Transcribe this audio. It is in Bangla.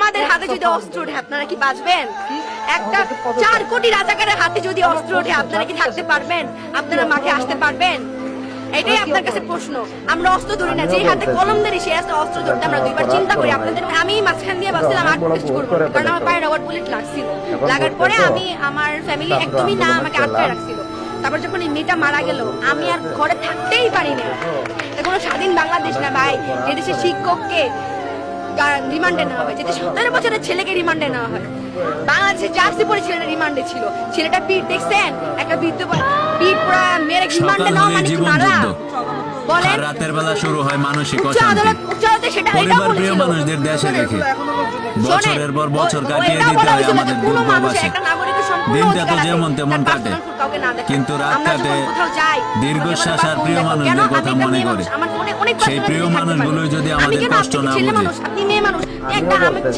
আপনাদের হাতে যদি অস্ত্র ওঠে আপনারা কি বাঁচবেন? একটা 4 কোটি রাজাকারের হাতে যদি অস্ত্র ওঠে আপনারা কি থাকতে পারবেন? আপনারা মাঠে আসতে পারবেন? এটাই আপনার কাছে প্রশ্ন। আমরা অস্ত্র ধরি না, যে হাতে কলম ধরি সে হাতে অস্ত্র ধরতে আমরা দুইবার চিন্তা করি। আপনাদের আমি মাঝখান দিয়ে ভাবছিলাম আর্টিস্ট করবো, কারণ আমার পায়ে রবার বুলেট লাগছিল। লাগার পরে আমি আমার ফ্যামিলি একদমই না আমাকে আটকায় রাখছিল। তারপর যখন এই মেয়েটা মারা গেল আমি আর ঘরে থাকতেই পারি না। এটা কোনো স্বাধীন বাংলাদেশ না ভাই, যে দেশে শিক্ষককে রিমান্ডে নেওয়া হয়, যেটা 17 বছরের ছেলেকে রিমান্ডে নেওয়া হয়। বাংলাদেশে জার্সি পরে ছেলেটা রিমান্ডে ছিল। ছেলেটা পিঠ দেখছেন, একটা বৃদ্ধ পিঠ পুরা মেরে রিমান্ডে নেওয়া মানে কি মারা? বলেন, রাতের বেলা শুরু হয় মানসিক উচ্চ আদালতে সেটা এটাও পরিবার প্রিয় বলেছিল। মানুষদের দেশে রেখে বছরের পর বছর শোনেন, কাটিয়ে এটাও দিতে বলা হয় হয়েছিল যে আমাদের কোনো মানুষের দুর্গবাসী। একটা নাগরিকের সম্পূর্ণ দিনটা তো অধিকার আছে যেমন তেমন তার কাটে, personal কাউকে না দেখার। কিন্তু রাত আমরা কাটে যখন কোথাও যাই, দীর্ঘশ্বাস আর আমার প্রিয় বাবা মানুষদের কেন কথা আমি একটা মনে মেয়ে করে। মানুষ, আমার অনেক সেই personal প্রিয় জিনিস থাকতে পারে। মানুষগুলোই যদি আমি আমাদের কেন কষ্ট আপনি না ছেলে বুঝে, মানুষ, আপনি মেয়ে মানুষ, একটা আমি